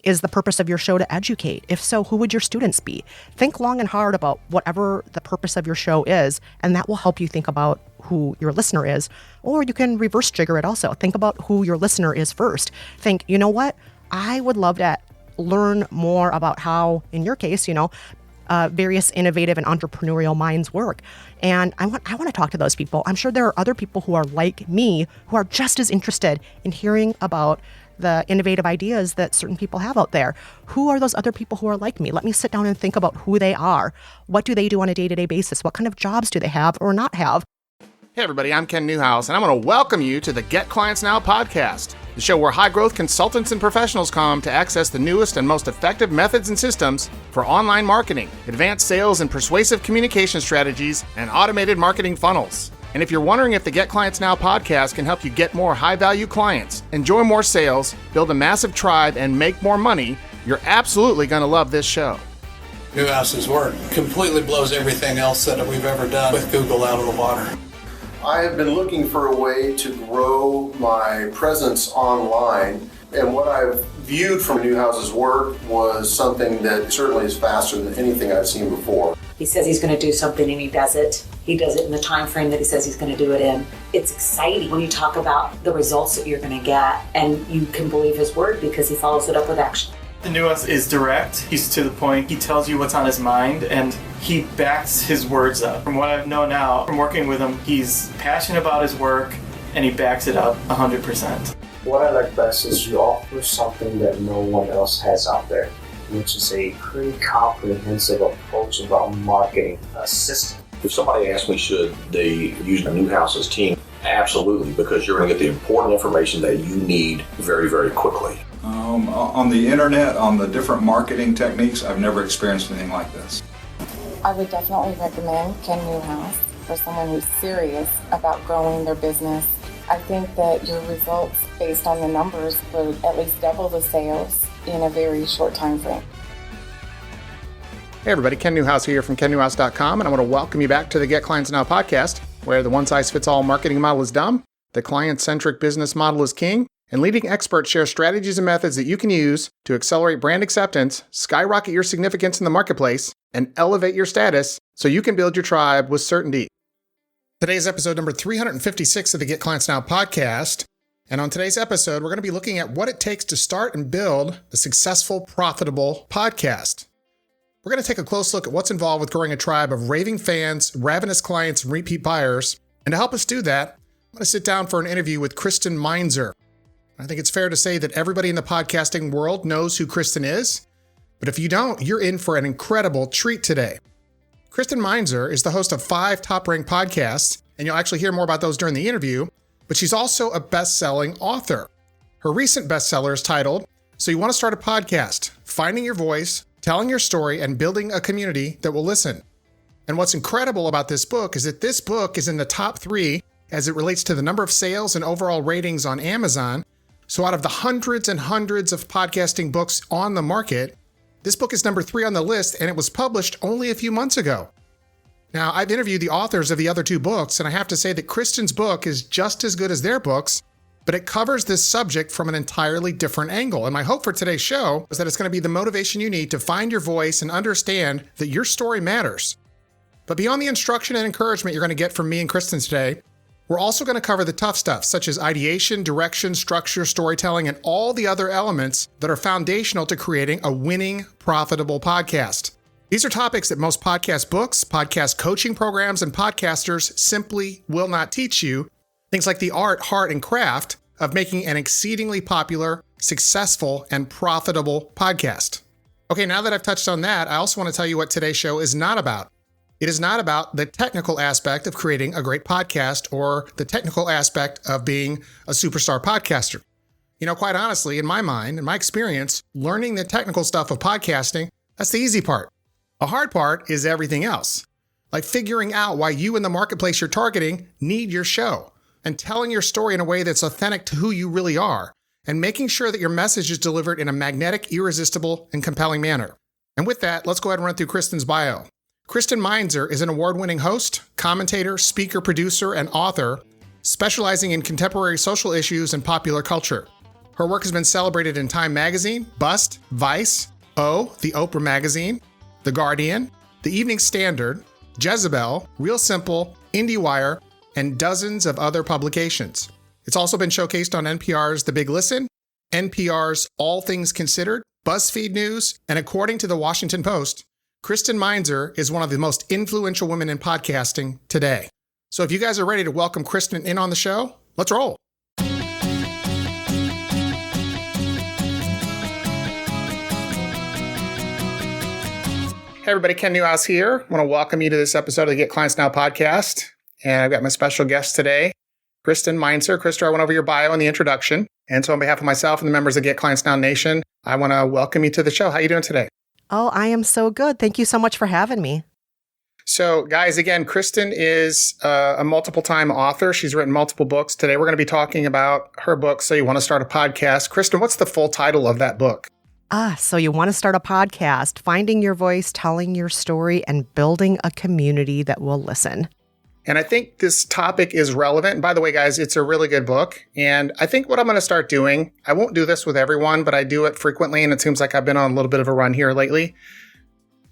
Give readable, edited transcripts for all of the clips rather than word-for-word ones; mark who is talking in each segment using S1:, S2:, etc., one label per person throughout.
S1: Is the purpose of your show to educate? If so, who would your students be? Think long and hard about whatever the purpose of your show is, and that will help you think about who your listener is. Or you can reverse trigger it also. Think about who your listener is first. Think, you know what? I would love to learn more about how, in your case, various innovative and entrepreneurial minds work. And I want to talk to those people. I'm sure there are other people who are like me who are just as interested in hearing about the innovative ideas that certain people have out there. Who are those other people who are like me? Let me sit down and think about who they are. What do they do on a day-to-day basis? What kind of jobs do they have or not have?
S2: Hey everybody, I'm Ken Newhouse, and I'm going to welcome you to the Get Clients Now podcast, the show where high-growth consultants and professionals come to access the newest and most effective methods and systems for online marketing, advanced sales and persuasive communication strategies, and automated marketing funnels. And if you're wondering if the Get Clients Now podcast can help you get more high-value clients, enjoy more sales, build a massive tribe, and make more money, you're absolutely going to love this show.
S3: Newhouse's work completely blows everything else that we've ever done with Google out of the water.
S4: I have been looking for a way to grow my presence online, and what I've viewed from Newhouse's work was something that certainly is faster than anything I've seen before.
S5: He says he's going to do something and he does it. He does it in the time frame that he says he's going to do it in. It's exciting when you talk about the results that you're going to get, and you can believe his word because he follows it up with action.
S6: The Newhouse is direct, he's to the point, he tells you what's on his mind, and he backs his words up. From what I know now, from working with him, he's passionate about his work, and he backs it up 100%.
S7: What I like best is you offer something that no one else has out there, which is a pretty comprehensive approach about marketing a system.
S8: If somebody asks me, should they use the Newhouse's team? Absolutely, because you're going to get the important information that you need very, very quickly.
S9: On the internet, on the different marketing techniques, I've never experienced anything like this.
S10: I would definitely recommend Ken Newhouse for someone who's serious about growing their business. I think that your results based on the numbers would at least double the sales in a very short time frame.
S2: Hey everybody, Ken Newhouse here from KenNewhouse.com, and I want to welcome you back to the Get Clients Now podcast, where the one-size-fits-all marketing model is dumb, the client-centric business model is king, and leading experts share strategies and methods that you can use to accelerate brand acceptance, skyrocket your significance in the marketplace, and elevate your status so you can build your tribe with certainty. Today's episode number 356 of the Get Clients Now podcast. And on today's episode, we're going to be looking at what it takes to start and build a successful, profitable podcast. We're going to take a close look at what's involved with growing a tribe of raving fans, ravenous clients, and repeat buyers. And to help us do that, I'm going to sit down for an interview with Kristen Meinzer. I think it's fair to say that everybody in the podcasting world knows who Kristin is, but if you don't, you're in for an incredible treat today. Kristen Meinzer is the host of 5 top-ranked podcasts, and you'll actually hear more about those during the interview, but she's also a best-selling author. Her recent bestseller is titled, So You Want to Start a Podcast, Finding Your Voice, Telling Your Story, and Building a Community That Will Listen. And what's incredible about this book is that this book is in the top 3 as it relates to the number of sales and overall ratings on Amazon. So out of the hundreds and hundreds of podcasting books on the market, this book is number 3 on the list, and it was published only a few months ago. Now, I've interviewed the authors of the other 2 books, and I have to say that Kristin's book is just as good as their books, but it covers this subject from an entirely different angle. And my hope for today's show is that it's going to be the motivation you need to find your voice and understand that your story matters. But beyond the instruction and encouragement you're going to get from me and Kristin today, we're also going to cover the tough stuff, such as ideation, direction, structure, storytelling, and all the other elements that are foundational to creating a winning, profitable podcast. These are topics that most podcast books, podcast coaching programs, and podcasters simply will not teach you. Things like the art, heart, and craft of making an exceedingly popular, successful, and profitable podcast. Okay, now that I've touched on that, I also want to tell you what today's show is not about. It is not about the technical aspect of creating a great podcast or the technical aspect of being a superstar podcaster. Quite honestly, in my mind, in my experience, learning the technical stuff of podcasting, that's the easy part. The hard part is everything else, like figuring out why you in the marketplace you're targeting need your show and telling your story in a way that's authentic to who you really are and making sure that your message is delivered in a magnetic, irresistible, and compelling manner. And with that, let's go ahead and run through Kristin's bio. Kristen Meinzer is an award-winning host, commentator, speaker, producer, and author, specializing in contemporary social issues and popular culture. Her work has been celebrated in Time Magazine, Bust, Vice, O, The Oprah Magazine, The Guardian, The Evening Standard, Jezebel, Real Simple, IndieWire, and dozens of other publications. It's also been showcased on NPR's The Big Listen, NPR's All Things Considered, BuzzFeed News, and according to the Washington Post, Kristen Meinzer is one of the most influential women in podcasting today. So if you guys are ready to welcome Kristin in on the show, let's roll. Hey everybody, Ken Newhouse here. I want to welcome you to this episode of the Get Clients Now podcast. And I've got my special guest today, Kristen Meinzer. Kristen, I went over your bio in the introduction. And so on behalf of myself and the members of Get Clients Now Nation, I want to welcome you to the show. How are you doing today?
S1: Oh, I am so good. Thank you so much for having me.
S2: So guys, again, Kristen is a multiple-time author. She's written multiple books. Today we're going to be talking about her book, So You Want to Start a Podcast. Kristen, what's the full title of that book?
S1: So you want to start a podcast, finding your voice, telling your story, and building a community that will listen.
S2: And I think this topic is relevant. And by the way, guys, it's a really good book. And I think what I'm going to start doing, I won't do this with everyone, but I do it frequently. And it seems like I've been on a little bit of a run here lately.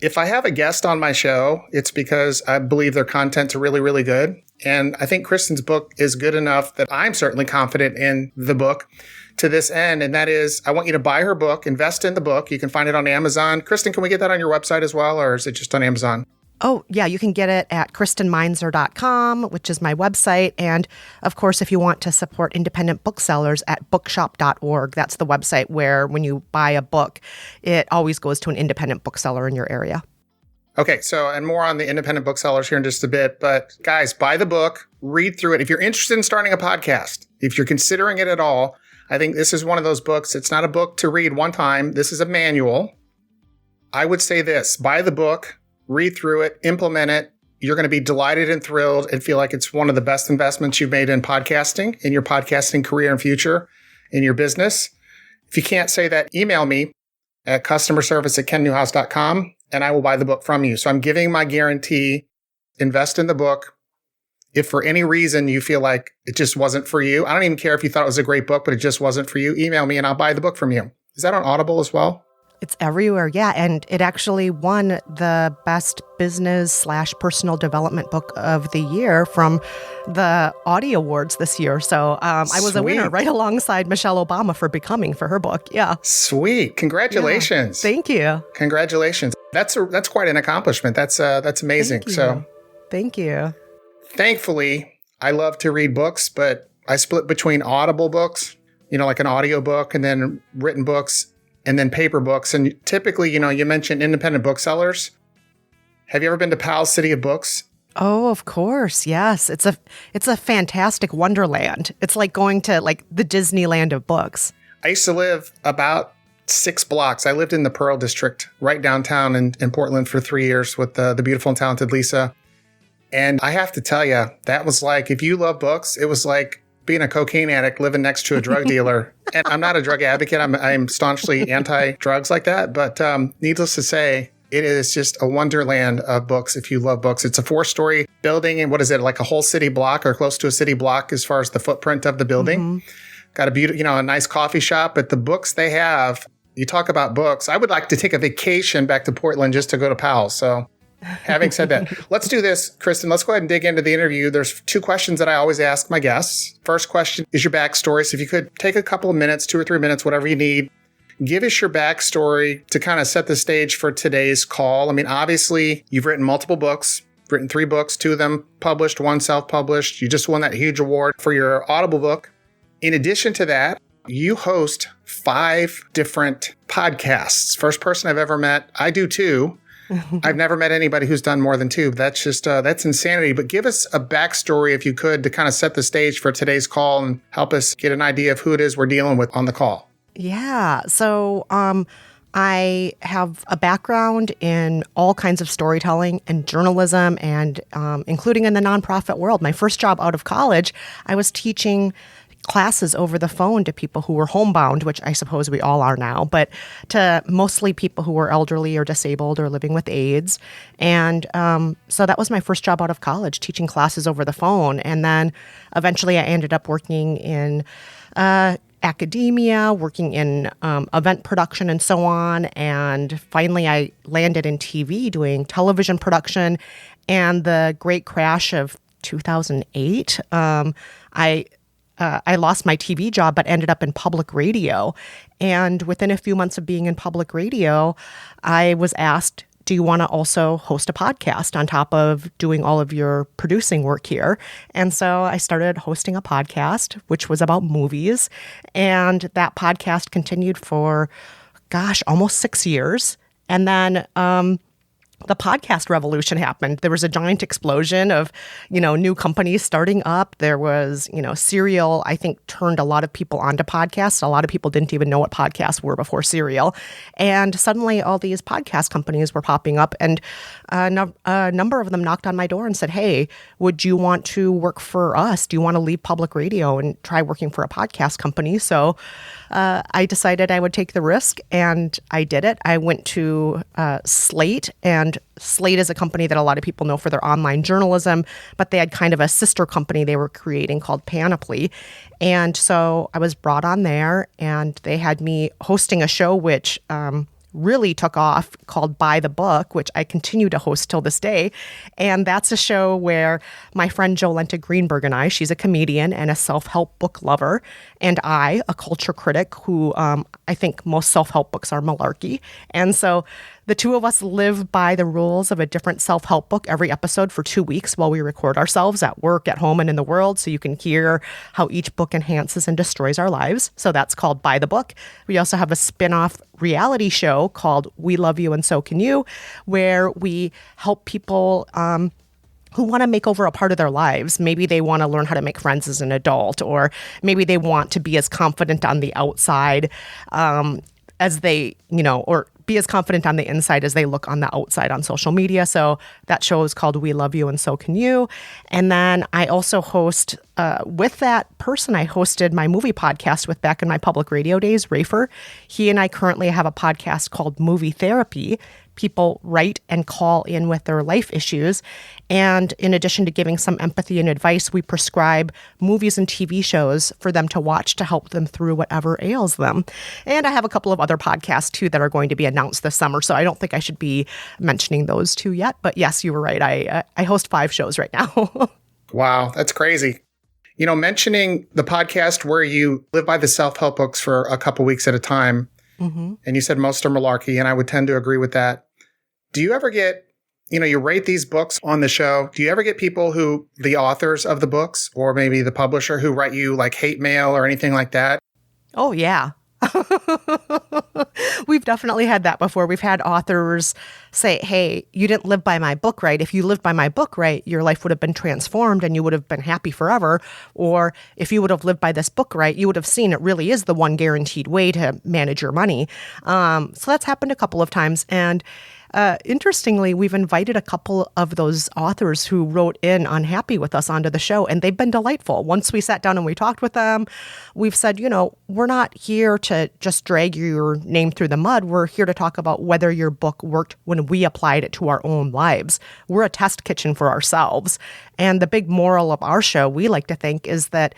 S2: If I have a guest on my show, it's because I believe their content's really, really good. And I think Kristen's book is good enough that I'm certainly confident in the book to this end. And that is, I want you to buy her book, invest in the book. You can find it on Amazon. Kristen, can we get that on your website as well? Or is it just on Amazon?
S1: Oh, yeah, you can get it at KristenMeinzer.com, which is my website. And of course, if you want to support independent booksellers, at bookshop.org. That's the website where when you buy a book, it always goes to an independent bookseller in your area.
S2: Okay, so, and more on the independent booksellers here in just a bit. But guys, buy the book, read through it. If you're interested in starting a podcast, if you're considering it at all, I think this is one of those books. It's not a book to read one time. This is a manual. I would say this, buy the book, read through it, implement it. You're going to be delighted and thrilled and feel like it's one of the best investments you've made in podcasting, in your podcasting career and future, in your business. If you can't say that, email me at customerservice@kennewhouse.com and I will buy the book from you. So I'm giving my guarantee, invest in the book. If for any reason you feel like it just wasn't for you, I don't even care if you thought it was a great book, but it just wasn't for you, email me and I'll buy the book from you. Is that on Audible as well?
S1: It's everywhere, yeah. And it actually won the best business/personal development book of the year from the Audie Awards this year. So I was a winner right alongside Michelle Obama for her book. Yeah.
S2: Sweet. Congratulations.
S1: Yeah. Thank you.
S2: Congratulations. That's quite an accomplishment. That's amazing.
S1: Thank you.
S2: Thankfully, I love to read books, but I split between Audible books, like an audio book, and then written books, and then paper books. And typically, you mentioned independent booksellers. Have you ever been to Powell's City of Books?
S1: Oh, of course. Yes. It's a fantastic wonderland. It's like going to the Disneyland of books.
S2: I used to live about 6 blocks. I lived in the Pearl District right downtown in Portland for 3 years with the beautiful and talented Lisa. And I have to tell you, that was like, if you love books, it was like being a cocaine addict living next to a drug dealer. And I'm not a drug advocate. I'm staunchly anti-drugs like that. But needless to say, it is just a wonderland of books if you love books. It's a 4-story building. And what is it, like a whole city block or close to a city block as far as the footprint of the building? Mm-hmm. Got a beautiful, a nice coffee shop. But the books they have, you talk about books. I would like to take a vacation back to Portland just to go to Powell's. So having said that, let's do this, Kristen. Let's go ahead and dig into the interview. There's 2 questions that I always ask my guests. First question is your backstory. So if you could take a couple of minutes, 2 or 3 minutes, whatever you need, give us your backstory to kind of set the stage for today's call. I mean, obviously, you've written multiple books, written 3 books, 2 of them published, 1 self-published. You just won that huge award for your Audible book. In addition to that, you host 5 different podcasts. First person I've ever met. I do too. I've never met anybody who's done more than 2. That's just, that's insanity. But give us a backstory, if you could, to kind of set the stage for today's call and help us get an idea of who it is we're dealing with on the call.
S1: Yeah. So I have a background in all kinds of storytelling and journalism, and including in the nonprofit world. My first job out of college, I was teaching classes over the phone to people who were homebound, which I suppose we all are now, but to mostly people who were elderly or disabled or living with AIDS. And so that was my first job out of college, teaching classes over the phone. And then eventually I ended up working in academia, working in event production and so on. And finally, I landed in TV doing television production. And the great crash of 2008, I lost my TV job, but ended up in public radio. And within a few months of being in public radio, I was asked, do you want to also host a podcast on top of doing all of your producing work here? And so I started hosting a podcast, which was about movies. And that podcast continued for, almost 6 years. And then the podcast revolution happened. There was a giant explosion of, new companies starting up. There was, Serial, I think, turned a lot of people onto podcasts. A lot of people didn't even know what podcasts were before Serial. And suddenly all these podcast companies were popping up, and a number of them knocked on my door and said, hey, would you want to work for us? Do you want to leave public radio and try working for a podcast company? So I decided I would take the risk, and I did it. I went to Slate, and Slate is a company that a lot of people know for their online journalism, but they had kind of a sister company they were creating called Panoply. And so I was brought on there, and they had me hosting a show which really took off called By the Book, which I continue to host till this day. And that's a show where my friend Jolenta Greenberg and I, she's a comedian and a self-help book lover, and I, a culture critic who I think most self-help books are malarkey. And so the two of us live by the rules of a different self-help book every episode for 2 weeks while we record ourselves at work, at home, and in the world, so you can hear how each book enhances and destroys our lives. So that's called By the Book. We also have a spin-off reality show called We Love You and So Can You, where we help people who want to make over a part of their lives. Maybe they want to learn how to make friends as an adult, or maybe they want to be as confident on the outside as they, or be as confident on the inside as they look on the outside on social media. So that show is called We Love You and So Can You. And then I also host, with that person, I hosted my movie podcast with back in my public radio days, Rafer. He and I currently have a podcast called Movie Therapy. People write and call in with their life issues. And in addition to giving some empathy and advice, we prescribe movies and TV shows for them to watch to help them through whatever ails them. And I have a couple of other podcasts too that are going to be announced this summer. So I don't think I should be mentioning those two yet. But yes, you were right. I host 5 shows right now.
S2: Wow, that's crazy. Mentioning the podcast where you live by the self-help books for a couple weeks at a time, and you said most are malarkey, and I would tend to agree with that. Do you ever get, you rate these books on the show. Do you ever get people the authors of the books, or maybe the publisher, who write you like hate mail or anything like that?
S1: Oh, yeah. We've definitely had that before. We've had authors say, hey, you didn't live by my book right. If you lived by my book right, your life would have been transformed and you would have been happy forever. Or if you would have lived by this book right, you would have seen it really is the one guaranteed way to manage your money. So that's happened a couple of times. And interestingly, we've invited a couple of those authors who wrote in unhappy with us onto the show, and they've been delightful. Once we sat down and we talked with them, we've said, we're not here to just drag your name through the mud. We're here to talk about whether your book worked when we applied it to our own lives. We're a test kitchen for ourselves. And the big moral of our show, we like to think, is that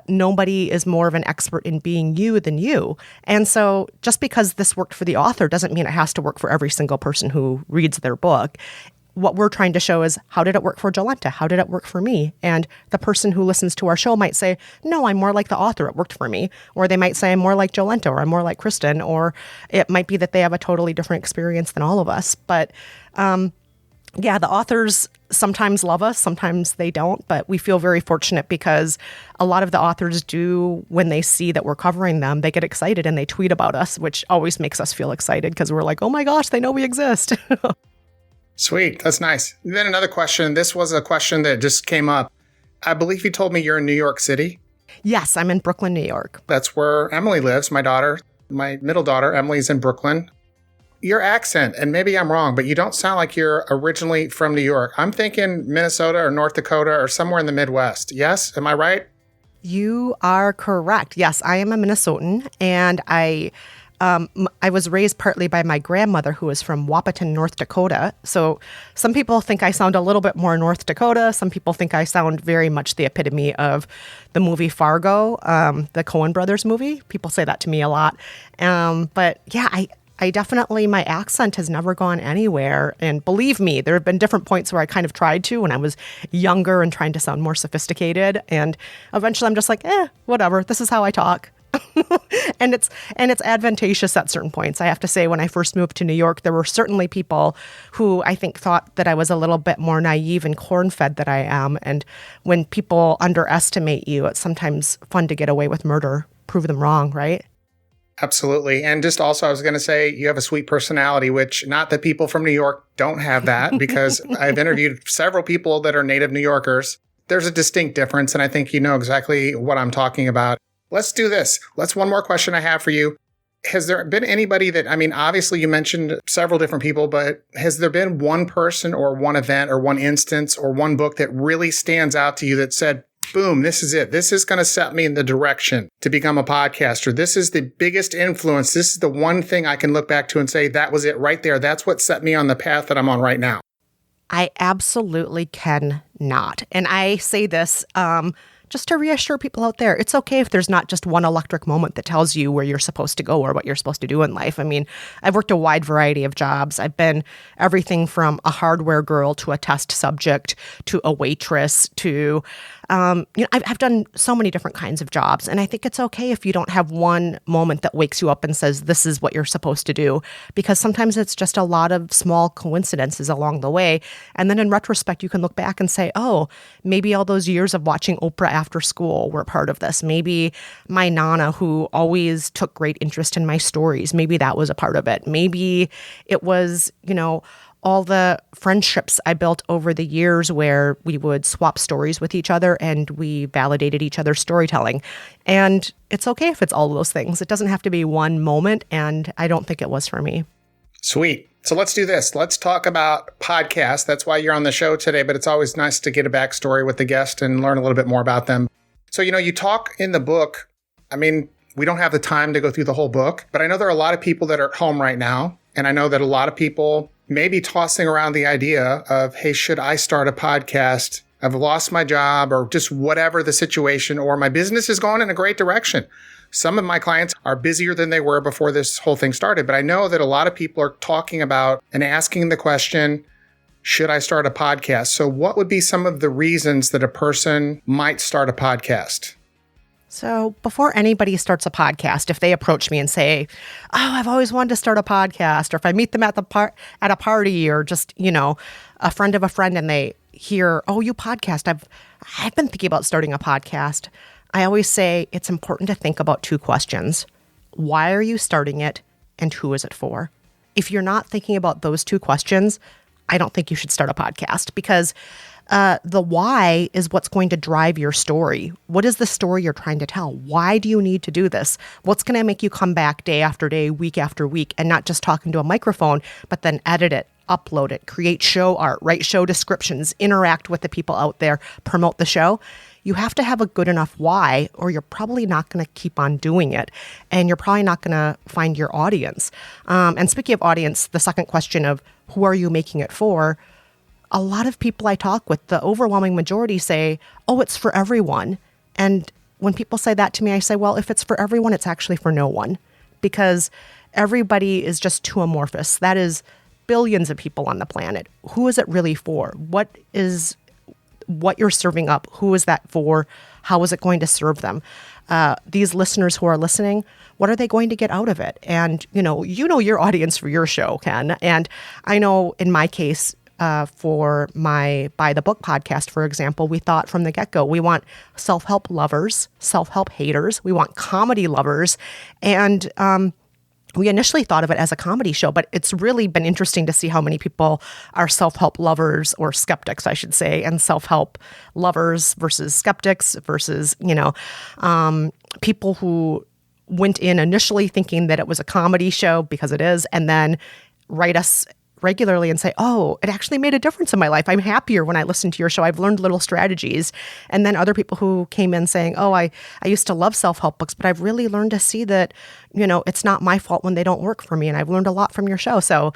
S1: nobody is more of an expert in being you than you. And so just because this worked for the author doesn't mean it has to work for every single person who reads their book. What we're trying to show is, how did it work for Jolenta? How did it work for me? And the person who listens to our show might say, no, I'm more like the author. It worked for me. Or they might say, I'm more like Jolenta, or I'm more like Kristin. Or it might be that they have a totally different experience than all of us. But yeah, the authors sometimes love us, sometimes they don't, but we feel very fortunate because a lot of the authors do, when they see that we're covering them, they get excited and they tweet about us, which always makes us feel excited because we're like, oh my gosh, they know we exist.
S2: Sweet. That's nice. And then another question. This was a question that just came up. I believe you told me you're in New York City.
S1: Yes, I'm in Brooklyn, New York.
S2: That's where Emily lives. My daughter, my middle daughter, Emily's in Brooklyn. Your accent, and maybe I'm wrong, but you don't sound like you're originally from New York. I'm thinking Minnesota or North Dakota or somewhere in the Midwest. Yes? Am I right?
S1: You are correct. Yes, I am a Minnesotan, and I I was raised partly by my grandmother, who was from Wahpeton, North Dakota. So some people think I sound a little bit more North Dakota. Some people think I sound very much the epitome of the movie Fargo, the Coen brothers movie. People say that to me a lot. But yeah, I definitely, my accent has never gone anywhere. And believe me, there have been different points where I kind of tried to when I was younger and trying to sound more sophisticated. And eventually I'm just like, whatever, this is how I talk. and it's advantageous at certain points. I have to say, when I first moved to New York, there were certainly people who I think thought that I was a little bit more naive and corn-fed than I am. And when people underestimate you, it's sometimes fun to get away with murder, prove them wrong, right?
S2: Absolutely. And just also, I was going to say, you have a sweet personality, which not that people from New York don't have that, because I've interviewed several people that are native New Yorkers. There's a distinct difference, and I think you know exactly what I'm talking about. Let's do this. One more question I have for you. Has there been anybody that, I mean, obviously you mentioned several different people, but has there been one person or one event or one instance or one book that really stands out to you that said, boom, this is it. This is going to set me in the direction to become a podcaster. This is the biggest influence. This is the one thing I can look back to and say, that was it right there. That's what set me on the path that I'm on right now.
S1: I absolutely cannot. And I say this just to reassure people out there. It's okay if there's not just one electric moment that tells you where you're supposed to go or what you're supposed to do in life. I mean, I've worked a wide variety of jobs. I've been everything from a hardware girl to a test subject to a waitress to, I've done so many different kinds of jobs. And I think it's okay if you don't have one moment that wakes you up and says, this is what you're supposed to do, because sometimes it's just a lot of small coincidences along the way. And then in retrospect, you can look back and say, oh, maybe all those years of watching Oprah after school were part of this. Maybe my Nana, who always took great interest in my stories, maybe that was a part of it. Maybe it was, all the friendships I built over the years where we would swap stories with each other and we validated each other's storytelling. And it's okay if it's all of those things. It doesn't have to be one moment, and I don't think it was for me.
S2: Sweet. So let's do this. Let's talk about podcasts. That's why you're on the show today, but it's always nice to get a backstory with the guest and learn a little bit more about them. So, you talk in the book, I mean, we don't have the time to go through the whole book, but I know there are a lot of people that are at home right now. And I know that a lot of people may be tossing around the idea of, hey, should I start a podcast? I've lost my job or just whatever the situation, or my business is going in a great direction. Some of my clients are busier than they were before this whole thing started, but I know that a lot of people are talking about and asking the question, should I start a podcast? So what would be some of the reasons that a person might start a podcast?
S1: So before anybody starts a podcast, if they approach me and say, oh, I've always wanted to start a podcast, or if I meet them at a party, or just, a friend of a friend, and they hear, oh, you podcast, I've been thinking about starting a podcast. I always say it's important to think about two questions. Why are you starting it, and who is it for? If you're not thinking about those two questions, I don't think you should start a podcast, because the why is what's going to drive your story. What is the story you're trying to tell? Why do you need to do this? What's going to make you come back day after day, week after week, and not just talk into a microphone, but then edit it, upload it, create show art, write show descriptions, interact with the people out there, promote the show? You have to have a good enough why, or you're probably not going to keep on doing it. And you're probably not going to find your audience. And speaking of audience, the second question of who are you making it for? A lot of people I talk with, the overwhelming majority say, oh, it's for everyone. And when people say that to me, I say, well, if it's for everyone, it's actually for no one, because everybody is just too amorphous. That is billions of people on the planet. Who is it really for? What you're serving up? Who is that for? How is it going to serve them? These listeners who are listening, what are they going to get out of it? And you know your audience for your show, Ken. And I know in my case, for my By the Book podcast, for example, we thought from the get-go, we want self-help lovers, self-help haters, we want comedy lovers. And we initially thought of it as a comedy show, but it's really been interesting to see how many people are self-help lovers, or skeptics, I should say, and self-help lovers versus skeptics versus, people who went in initially thinking that it was a comedy show, because it is, and then write us regularly and say, oh, it actually made a difference in my life. I'm happier when I listen to your show. I've learned little strategies. And then other people who came in saying, oh, I used to love self-help books, but I've really learned to see that, it's not my fault when they don't work for me. And I've learned a lot from your show. So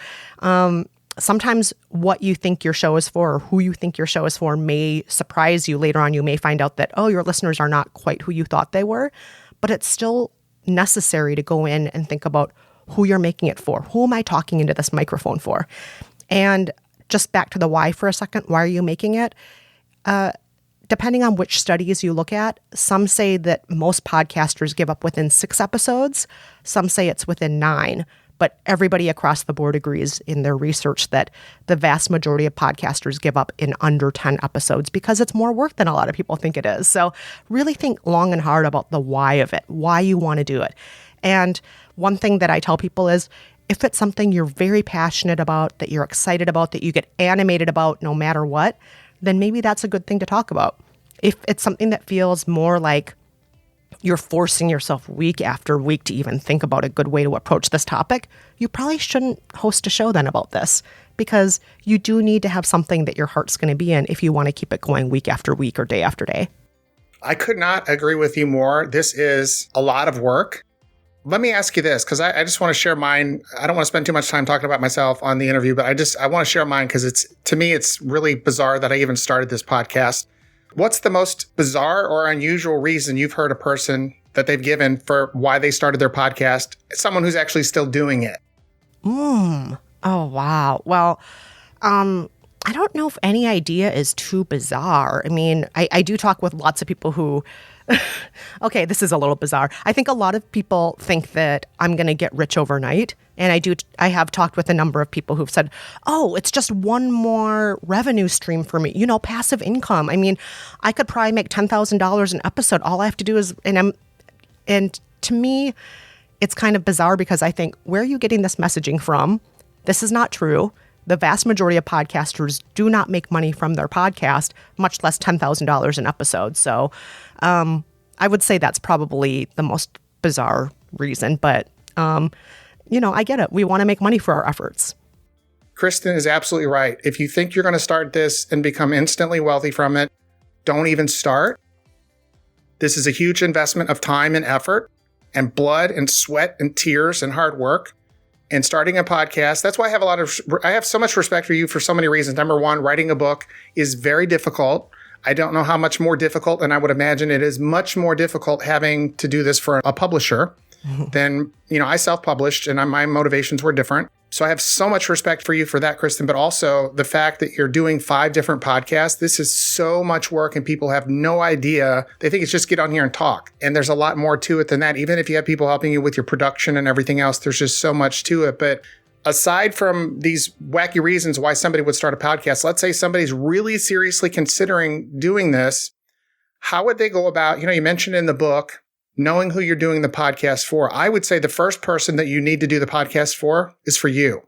S1: sometimes what you think your show is for or who you think your show is for may surprise you. Later on, you may find out that, oh, your listeners are not quite who you thought they were, but it's still necessary to go in and think about who you're making it for. Who am I talking into this microphone for? And just back to the why for a second. Why are you making it? Depending on which studies you look at, some say that most podcasters give up within 6 episodes. Some say it's within 9. But everybody across the board agrees in their research that the vast majority of podcasters give up in under 10 episodes because it's more work than a lot of people think it is. So really think long and hard about the why of it, why you want to do it. And one thing that I tell people is, if it's something you're very passionate about, that you're excited about, that you get animated about no matter what, then maybe that's a good thing to talk about. If it's something that feels more like you're forcing yourself week after week to even think about a good way to approach this topic, you probably shouldn't host a show then about this, because you do need to have something that your heart's going to be in if you want to keep it going week after week or day after day.
S2: I could not agree with you more. This is a lot of work. Let me ask you this, because I just want to share mine. I don't want to spend too much time talking about myself on the interview, but I want to share mine because to me, it's really bizarre that I even started this podcast. What's the most bizarre or unusual reason you've heard a person that they've given for why they started their podcast? Someone who's actually still doing it.
S1: Oh, wow. Well, I don't know if any idea is too bizarre. I mean, I do talk with lots of people who, okay, this is a little bizarre. I think a lot of people think that I'm going to get rich overnight. And I have talked with a number of people who've said, oh, it's just one more revenue stream for me, passive income. I mean, I could probably make $10,000 an episode. All I have to do is, and to me, it's kind of bizarre because I think, where are you getting this messaging from? This is not true. The vast majority of podcasters do not make money from their podcast, much less $10,000 an episode. So I would say that's probably the most bizarre reason. But, I get it. We want to make money for our efforts.
S2: Kristen is absolutely right. If you think you're going to start this and become instantly wealthy from it, don't even start. This is a huge investment of time and effort and blood and sweat and tears and hard work. And starting a podcast, that's why I have so much respect for you for so many reasons. Number one, writing a book is very difficult. I don't know how much more difficult, and I would imagine it is much more difficult having to do this for a publisher than, I self-published and my motivations were different. So I have so much respect for you for that, Kristen, but also the fact that you're doing 5 different podcasts. This is so much work and people have no idea. They think it's just get on here and talk. And there's a lot more to it than that. Even if you have people helping you with your production and everything else, there's just so much to it. But aside from these wacky reasons why somebody would start a podcast, let's say somebody's really seriously considering doing this, how would they go about, you mentioned in the book, knowing who you're doing the podcast for. I would say the first person that you need to do the podcast for is for you.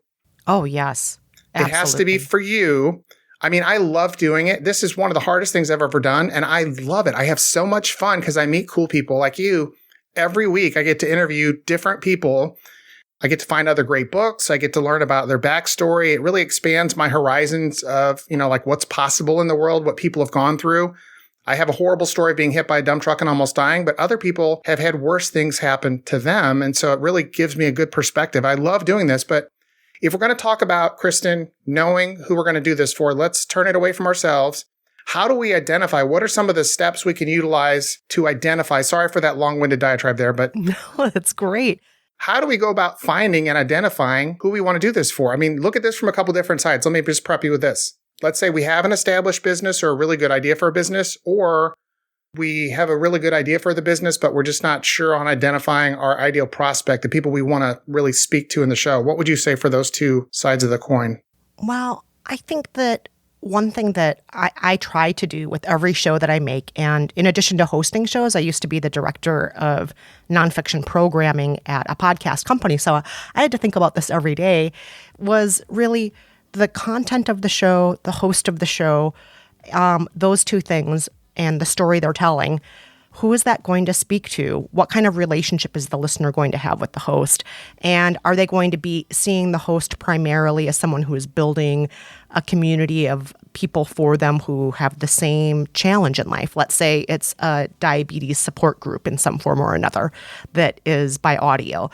S1: Oh, yes. Absolutely.
S2: It has to be for you. I mean, I love doing it. This is one of the hardest things I've ever done, and I love it. I have so much fun because I meet cool people like you. Every week, I get to interview different people. I get to find other great books. I get to learn about their backstory. It really expands my horizons of, like what's possible in the world, what people have gone through. I have a horrible story of being hit by a dump truck and almost dying, but other people have had worse things happen to them. And so it really gives me a good perspective. I love doing this, but if we're going to talk about, Kristen, knowing who we're going to do this for, let's turn it away from ourselves. How do we identify? What are some of the steps we can utilize to identify? Sorry for that long-winded diatribe there, but
S1: no, that's great.
S2: How do we go about finding and identifying who we want to do this for? I mean, look at this from a couple different sides. Let me just prep you with this. Let's say we have an established business or a really good idea for a business, or we have a really good idea for the business, but we're just not sure on identifying our ideal prospect, the people we want to really speak to in the show. What would you say for those two sides of the coin?
S1: Well, I think that one thing that I try to do with every show that I make, and in addition to hosting shows, I used to be the director of nonfiction programming at a podcast company. So I had to think about this every day, was really the content of the show, the host of the show, those two things, and the story they're telling. who is that going to speak to? What kind of relationship is the listener going to have with the host? And are they going to be seeing the host primarily as someone who is building a community of people for them who have the same challenge in life? Let's say it's a diabetes support group in some form or another that is by audio.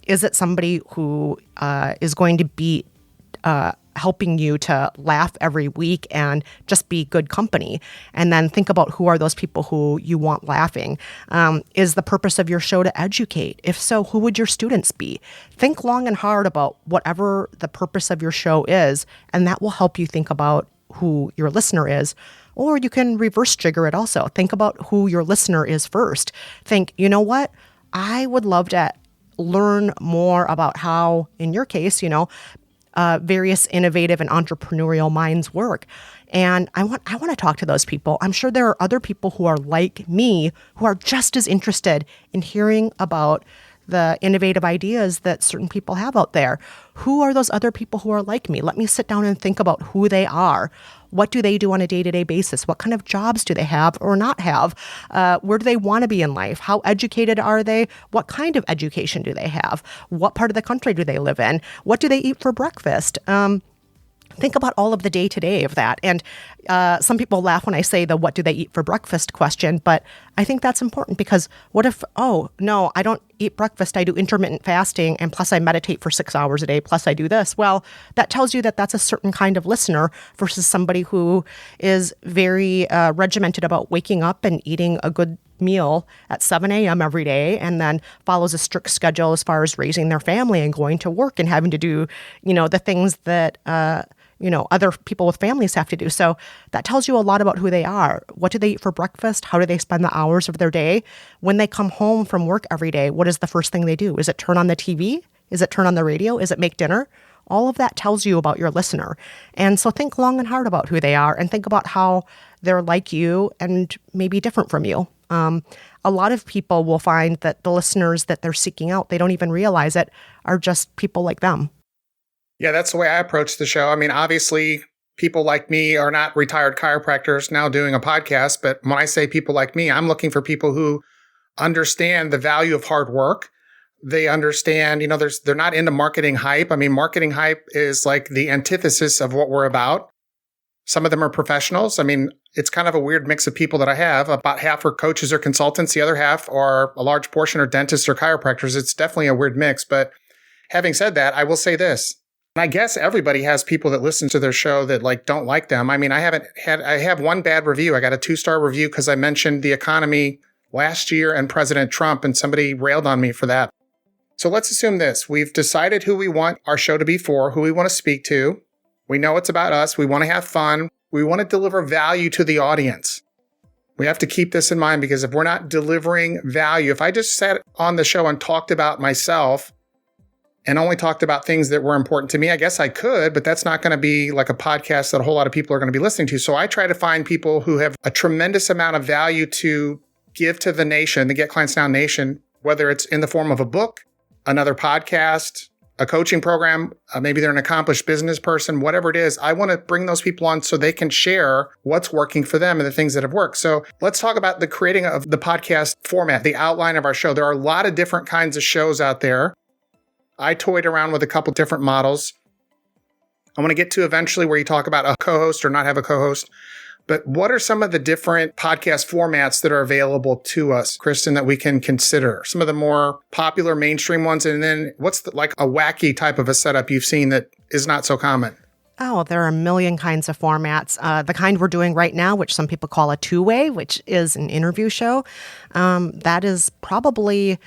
S1: Is it somebody who is going to be helping you to laugh every week and just be good company? And then think about who are those people who you want laughing. Is the purpose of your show to educate? If so, who would your students be? Think long and hard about whatever the purpose of your show is, and that will help you think about who your listener is. Or you can reverse jigger it also. Think about who your listener is first. Think, you know what? I would love to learn more about how, in your case, various innovative and entrepreneurial minds work. And I want to talk to those people. I'm sure there are other people who are like me who are just as interested in hearing about the innovative ideas that certain people have out there. Who are those other people who are like me? Let me sit down and think about who they are. What do they do on a day-to-day basis? What kind of jobs do they have or not have? Where do they want to be in life? How educated are they? What kind of education do they have? What part of the country do they live in? What do they eat for breakfast? Think about all of the day-to-day of that. And some people laugh when I say the what do they eat for breakfast question, but I think that's important because what if, oh, no, I don't eat breakfast, I do intermittent fasting, and plus I meditate for 6 hours a day, plus I do this. Well, that tells you that that's a certain kind of listener versus somebody who is very regimented about waking up and eating a good meal at 7 a.m. every day and then follows a strict schedule as far as raising their family and going to work and having to do, the things that, other people with families have to do. So that tells you a lot about who they are. What do they eat for breakfast? How do they spend the hours of their day? When they come home from work every day, what is the first thing they do? Is it turn on the TV? Is it turn on the radio? Is it make dinner? All of that tells you about your listener. And so think long and hard about who they are and think about how they're like you and maybe different from you. A lot of people will find that the listeners that they're seeking out, they don't even realize it, are just people like them.
S2: Yeah, that's the way I approach the show. I mean, obviously, people like me are not retired chiropractors now doing a podcast. But when I say people like me, I'm looking for people who understand the value of hard work. They understand, they're not into marketing hype. I mean, marketing hype is like the antithesis of what we're about. Some of them are professionals. I mean, it's kind of a weird mix of people that I have. About half are coaches or consultants. The other half are a large portion are dentists or chiropractors. It's definitely a weird mix. But having said that, I will say this. And I guess everybody has people that listen to their show that don't like them. I mean, I have one bad review. I got a 2-star review because I mentioned the economy last year and President Trump, and somebody railed on me for that. So let's assume this. We've decided who we want our show to be for, who we want to speak to. We know it's about us. We want to have fun. We want to deliver value to the audience. We have to keep this in mind because if we're not delivering value, if I just sat on the show and talked about myself and only talked about things that were important to me, I guess I could, but that's not going to be like a podcast that a whole lot of people are going to be listening to. So I try to find people who have a tremendous amount of value to give to the nation, the Get Clients Now Nation, whether it's in the form of a book, another podcast, a coaching program, maybe they're an accomplished business person, whatever it is. I want to bring those people on so they can share what's working for them and the things that have worked. So let's talk about the creating of the podcast format, the outline of our show. There are a lot of different kinds of shows out there. I toyed around with a couple different models. I want to get to eventually where you talk about a co-host or not have a co-host. But what are some of the different podcast formats that are available to us, Kristen, that we can consider? Some of the more popular mainstream ones. And then what's like a wacky type of a setup you've seen that is not so common?
S1: Oh, there are a million kinds of formats. The kind we're doing right now, which some people call a two-way, which is an interview show, that is probably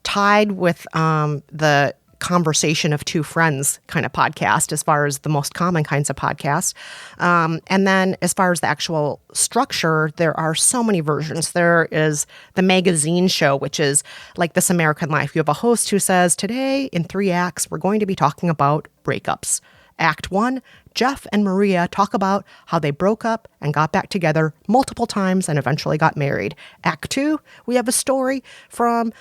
S1: tied with the conversation of two friends kind of podcast as far as the most common kinds of podcasts. And then as far as the actual structure, there are so many versions. There is the magazine show, which is like This American Life. You have a host who says, today in 3 acts, we're going to be talking about breakups. Act 1, Jeff and Maria talk about how they broke up and got back together multiple times and eventually got married. Act 2, we have a story from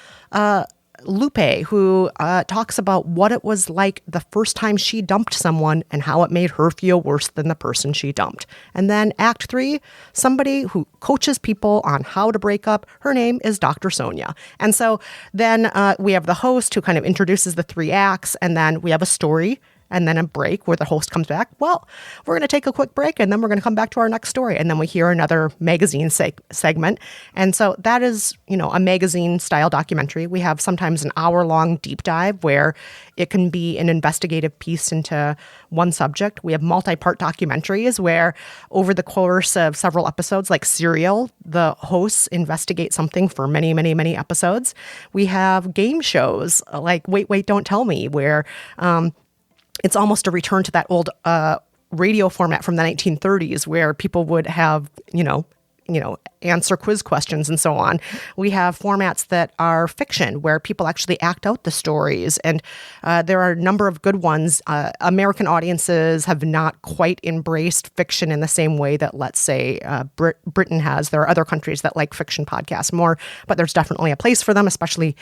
S1: Lupe, who talks about what it was like the first time she dumped someone and how it made her feel worse than the person she dumped. And then Act 3, somebody who coaches people on how to break up. Her name is Dr. Sonia. And so then we have the host who kind of introduces the 3 acts, and then we have a story, and then a break where the host comes back. Well, we're going to take a quick break, and then we're going to come back to our next story. And then we hear another magazine segment. And so that is, a magazine-style documentary. We have sometimes an hour-long deep dive where it can be an investigative piece into one subject. We have multi-part documentaries where over the course of several episodes, like Serial, the hosts investigate something for many, many, many episodes. We have game shows like Wait, Wait, Don't Tell Me, where it's almost a return to that old radio format from the 1930s where people would have, answer quiz questions and so on. We have formats that are fiction where people actually act out the stories. And there are a number of good ones. American audiences have not quite embraced fiction in the same way that, let's say, Britain has. There are other countries that like fiction podcasts more, but there's definitely a place for them, especially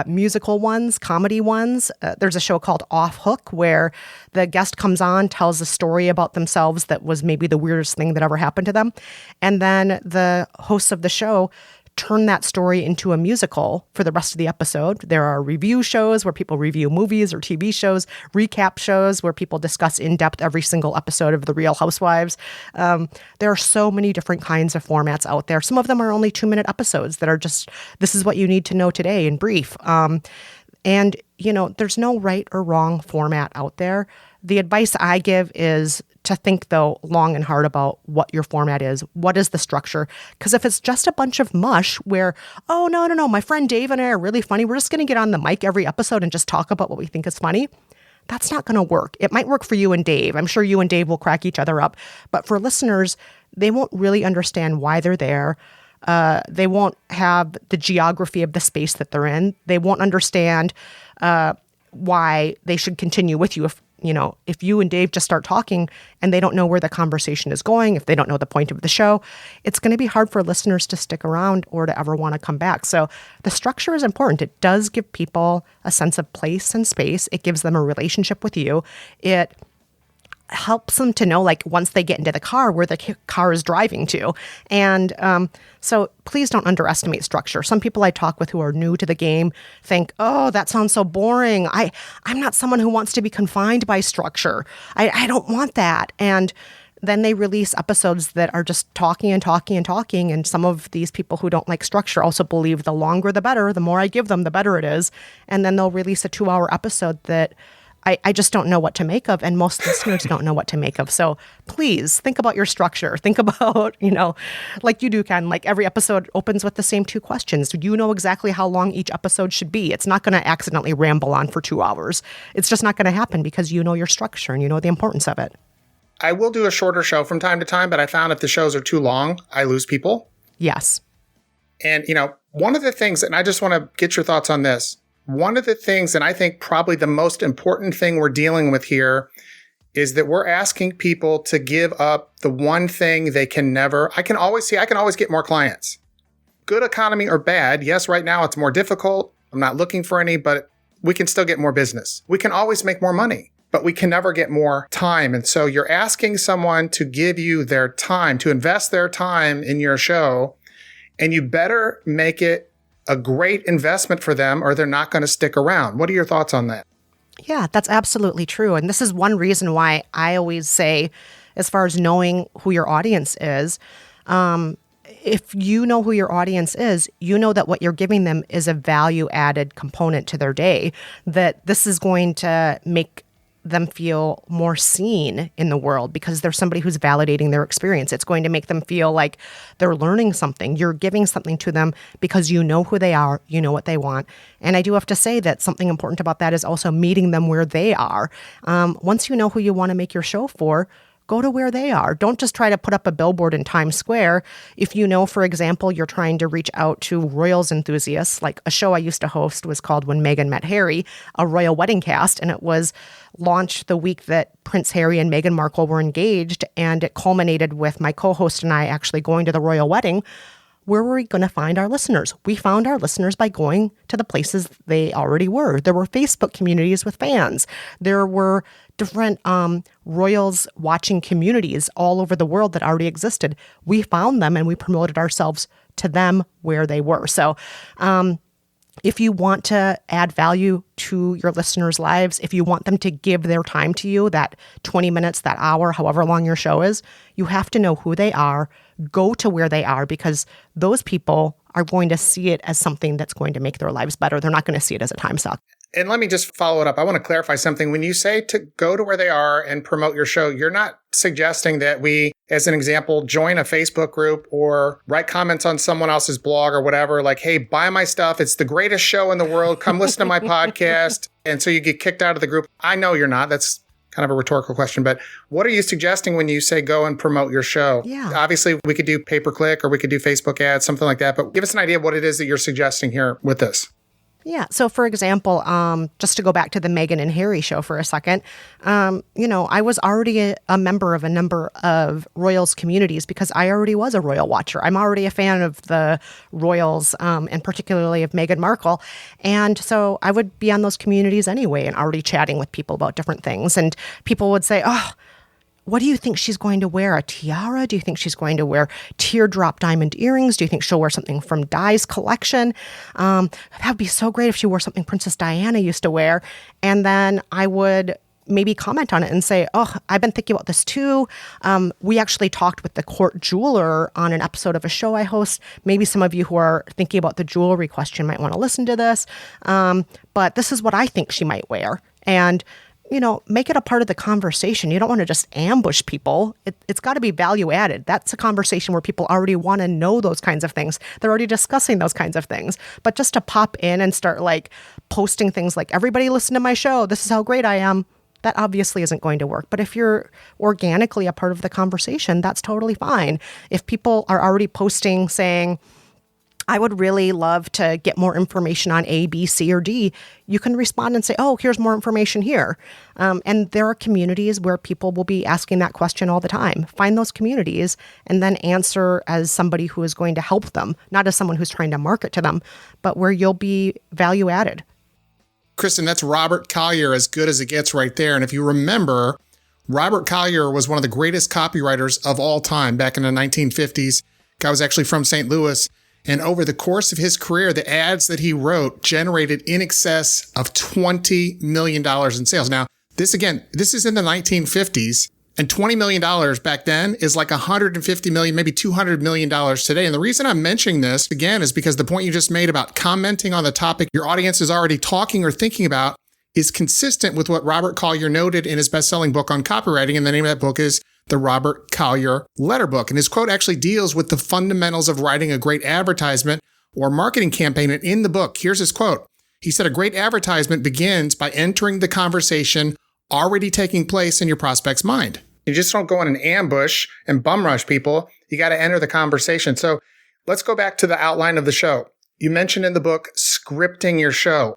S1: musical ones, comedy ones. There's a show called Off Hook where the guest comes on, tells a story about themselves that was maybe the weirdest thing that ever happened to them. And then the hosts of the show turn that story into a musical for the rest of the episode. There are review shows where people review movies or TV shows, recap shows where people discuss in depth every single episode of The Real Housewives. There are so many different kinds of formats out there. Some of them are only 2-minute episodes that are just, this is what you need to know today in brief. And, there's no right or wrong format out there. The advice I give is to think, though, long and hard about what your format is. What is the structure? Because if it's just a bunch of mush where, oh, no, my friend Dave and I are really funny, we're just going to get on the mic every episode and just talk about what we think is funny, that's not going to work. It might work for you and Dave. I'm sure you and Dave will crack each other up. But for listeners, they won't really understand why they're there. They won't have the geography of the space that they're in. They won't understand why they should continue with you if you and Dave just start talking and they don't know where the conversation is going, if they don't know the point of the show, it's going to be hard for listeners to stick around or to ever want to come back. So the structure is important. It does give people a sense of place and space. It gives them a relationship with you. It helps them to know, like, once they get into the car, where the car is driving to. And so please don't underestimate structure. Some people I talk with who are new to the game think, oh, that sounds so boring. I'm not someone who wants to be confined by structure. I don't want that. And then they release episodes that are just talking and talking and talking. And some of these people who don't like structure also believe the longer the better, the more I give them, the better it is. And then they'll release a 2-hour episode that I just don't know what to make of, and most listeners don't know what to make of. So please think about your structure. Think about, like you do, Ken, like every episode opens with the same 2 questions. You know exactly how long each episode should be. It's not going to accidentally ramble on for 2 hours. It's just not going to happen because you know your structure and you know the importance of it.
S2: I will do a shorter show from time to time, but I found if the shows are too long, I lose people.
S1: Yes.
S2: And, one of the things, and I just want to get your thoughts on this, one of the things, and I think probably the most important thing we're dealing with here, is that we're asking people to give up the one thing they can never. I can always get more clients. Good economy or bad, yes, right now it's more difficult. I'm not looking for any, but we can still get more business. We can always make more money, but we can never get more time. And so you're asking someone to give you their time, to invest their time in your show, and you better make it a great investment for them or they're not going to stick around. What are your thoughts on that?
S1: Yeah, that's absolutely true. And this is one reason why I always say, as far as knowing who your audience is, if you know who your audience is, you know that what you're giving them is a value-added component to their day, that this is going to make them feel more seen in the world because there's somebody who's validating their experience. It's going to make them feel like they're learning something. You're giving something to them because you know who they are, you know what they want. And I do have to say that something important about that is also meeting them where they are. Once you know who you want to make your show for, go to where they are. Don't just try to put up a billboard in Times Square. If you know, for example, you're trying to reach out to Royals enthusiasts, like a show I used to host was called When Meghan Met Harry, a royal wedding cast, and it was launched the week that Prince Harry and Meghan Markle were engaged, and it culminated with my co-host and I actually going to the royal wedding. where were we going to find our listeners? We found our listeners by going to the places they already were. There were Facebook communities with fans. There were different Royals watching communities all over the world that already existed. We found them and we promoted ourselves to them where they were. So if you want to add value to your listeners' lives, if you want them to give their time to you, that 20 minutes, that hour, however long your show is, you have to know who they are, go to where they are, because those people are going to see it as something that's going to make their lives better. They're not going to see it as a time suck.
S2: And let me just follow it up. I want to clarify something. When you say to go to where they are and promote your show, you're not suggesting that we, as an example, join a Facebook group or write comments on someone else's blog or whatever, like, hey, buy my stuff. It's the greatest show in the world. Come listen to my podcast. And so you get kicked out of the group. I know you're not. That's kind of a rhetorical question, but what are you suggesting when you say go and promote your show?
S1: Yeah.
S2: Obviously, we could do pay-per-click or we could do Facebook ads, something like that. But give us an idea of what it is that you're suggesting here with this.
S1: Yeah. So, for example, just to go back to the Meghan and Harry show for a second, I was already a member of a number of Royals communities because I already was a Royal watcher. I'm already a fan of the Royals and particularly of Meghan Markle. And so I would be on those communities anyway and already chatting with people about different things. And people would say, oh, what do you think she's going to wear? A tiara? Do you think she's going to wear teardrop diamond earrings? Do you think she'll wear something from Di's collection? That would be so great if she wore something Princess Diana used to wear. And then I would maybe comment on it and say, oh, I've been thinking about this too. We actually talked with the court jeweler on an episode of a show I host. Maybe some of you who are thinking about the jewelry question might want to listen to this. But this is what I think she might wear. And make it a part of the conversation. You don't want to just ambush people. It's got to be value added. That's a conversation where people already want to know those kinds of things. They're already discussing those kinds of things. But just to pop in and start posting things like, everybody listen to my show, this is how great I am, that obviously isn't going to work. But if you're organically a part of the conversation, that's totally fine. If people are already posting saying, I would really love to get more information on A, B, C, or D, you can respond and say, oh, here's more information here. And there are communities where people will be asking that question all the time. Find those communities and then answer as somebody who is going to help them, not as someone who's trying to market to them, but where you'll be value added.
S2: Kristin, that's Robert Collier, as good as it gets right there. And if you remember, Robert Collier was one of the greatest copywriters of all time back in the 1950s. Guy was actually from St. Louis. And over the course of his career, the ads that he wrote generated in excess of $20 million in sales. Now, this is in the 1950s, and $20 million back then is like $150 million, maybe $200 million today. And the reason I'm mentioning this, again, is because the point you just made about commenting on the topic your audience is already talking or thinking about is consistent with what Robert Collier noted in his best-selling book on copywriting. And the name of that book is The Robert Collier Letter Book. And his quote actually deals with the fundamentals of writing a great advertisement or marketing campaign. And in the book, here's his quote. He said, a great advertisement begins by entering the conversation already taking place in your prospect's mind. You just don't go in an ambush and bum rush people. You got to enter the conversation. So let's go back to the outline of the show. You mentioned in the book scripting your show.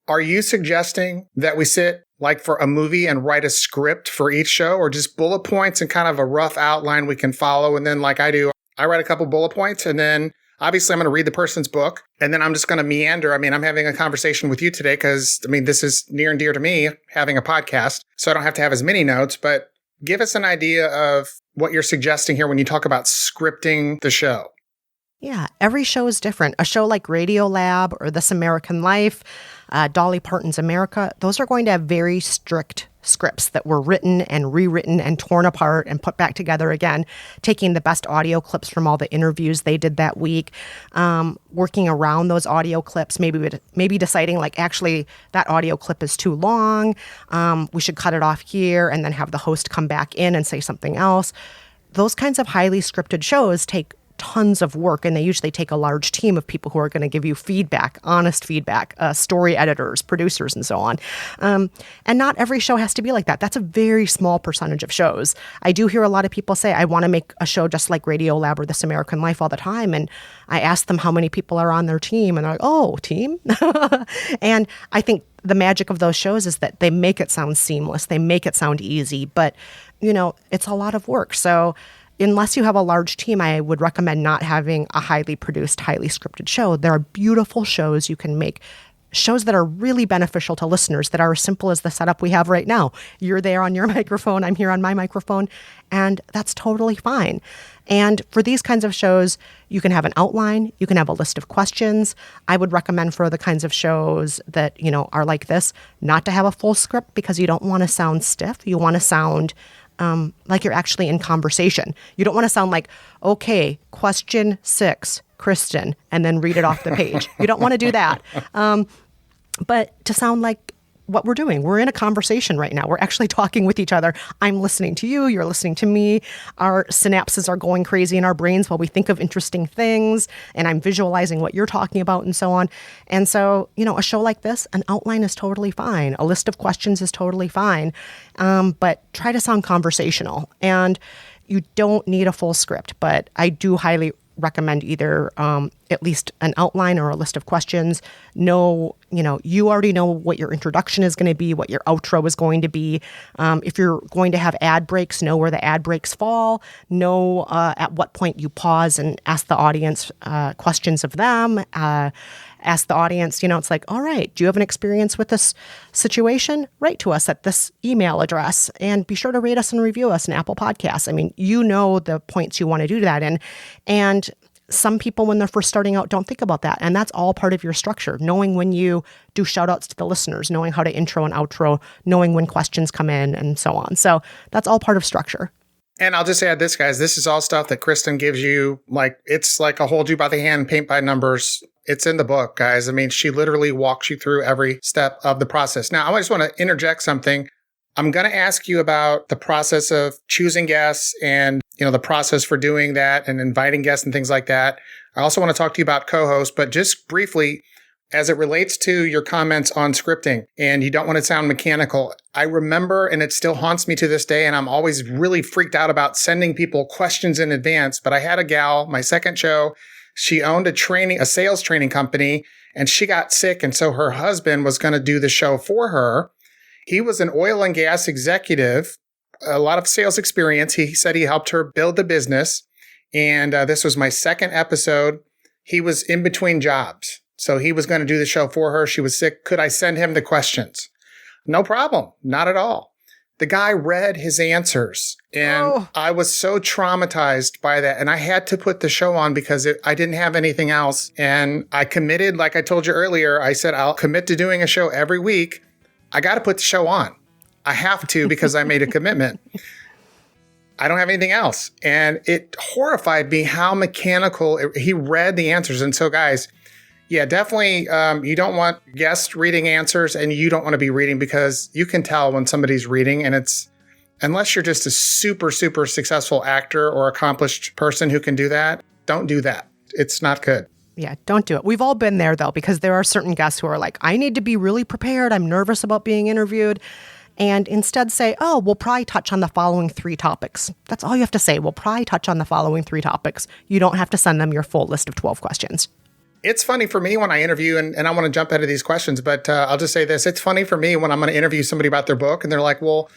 S2: Are you suggesting that we sit like for a movie and write a script for each show, or just bullet points and kind of a rough outline we can follow? And then like I do, I write a couple bullet points and then obviously I'm going to read the person's book and then I'm just going to meander. I mean, I'm having a conversation with you today because this is near and dear to me, having a podcast. So I don't have to have as many notes, but give us an idea of what you're suggesting here when you talk about scripting the show.
S1: Yeah, every show is different. A show like Radiolab or This American Life, Dolly Parton's America, those are going to have very strict scripts that were written and rewritten and torn apart and put back together again, taking the best audio clips from all the interviews they did that week, working around those audio clips, maybe deciding like, actually, that audio clip is too long. We should cut it off here and then have the host come back in and say something else. Those kinds of highly scripted shows take tons of work, and they usually take a large team of people who are going to give you feedback, honest feedback, story editors, producers, and so on. And not every show has to be like that. That's a very small percentage of shows. I do hear a lot of people say, I want to make a show just like Radiolab or This American Life all the time. And I ask them how many people are on their team, and they're like, oh, team? And I think the magic of those shows is that they make it sound seamless. They make it sound easy, but, it's a lot of work. So unless you have a large team, I would recommend not having a highly produced, highly scripted show. There are beautiful shows you can make, shows that are really beneficial to listeners that are as simple as the setup we have right now. You're there on your microphone, I'm here on my microphone, and that's totally fine. And for these kinds of shows, you can have an outline, you can have a list of questions. I would recommend for the kinds of shows that, are like this, not to have a full script because you don't want to sound stiff. You want to sound like you're actually in conversation. You don't want to sound like, okay, question 6, Kristin, and then read it off the page. You don't want to do that. But to sound like what we're doing, we're in a conversation right now. We're actually talking with each other. I'm listening to you, you're listening to me. Our synapses are going crazy in our brains while we think of interesting things, and I'm visualizing what you're talking about and so on. And so, a show like this, an outline is totally fine. A list of questions is totally fine. But try to sound conversational. And you don't need a full script, but I do highly recommend either at least an outline or a list of questions. You already know what your introduction is going to be, what your outro is going to be. If you're going to have ad breaks, know where the ad breaks fall. Know at what point you pause and ask the audience questions of them. Ask the audience, it's like, all right, do you have an experience with this situation? Write to us at this email address, and be sure to rate us and review us in Apple Podcasts. I mean, the points you want to do that in. And some people, when they're first starting out, don't think about that. And that's all part of your structure. Knowing when you do shout outs to the listeners, knowing how to intro and outro, knowing when questions come in, and so on. So that's all part of structure.
S2: And I'll just add this, guys. This is all stuff that Kristin gives you. It's like a hold you by the hand, paint by numbers. It's in the book, guys. I mean, she literally walks you through every step of the process. Now, I just want to interject something. I'm going to ask you about the process of choosing guests and, the process for doing that and inviting guests and things like that. I also want to talk to you about co-hosts, but just briefly, as it relates to your comments on scripting, and you don't want to sound mechanical, I remember, and it still haunts me to this day, and I'm always really freaked out about sending people questions in advance, but I had a gal, my second show, she owned a sales training company, and she got sick, and so her husband was going to do the show for her. He was an oil and gas executive, a lot of sales experience. He said he helped her build the business, and this was my second episode. He was in between jobs. So he was going to do the show for her. She was sick. Could I send him the questions? No problem. Not at all. The guy read his answers, and I was so traumatized by that. And I had to put the show on because I didn't have anything else. And I committed, like I told you earlier, I said, I'll commit to doing a show every week. I got to put the show on. I have to because I made a commitment. I don't have anything else. And it horrified me how mechanical he read the answers. And so, guys, yeah, definitely. You don't want guests reading answers, and you don't want to be reading, because you can tell when somebody's reading, and unless you're just a super, super successful actor or accomplished person who can do that, don't do that. It's not good.
S1: Yeah, don't do it. We've all been there, though, because there are certain guests who are like, I need to be really prepared. I'm nervous about being interviewed. And instead say, we'll probably touch on the following 3 topics. That's all you have to say. We'll probably touch on the following 3 topics. You don't have to send them your full list of 12 questions.
S2: It's funny for me when I interview, and I want to jump into these questions, but I'll just say this. It's funny for me when I'm going to interview somebody about their book, and they're like, well,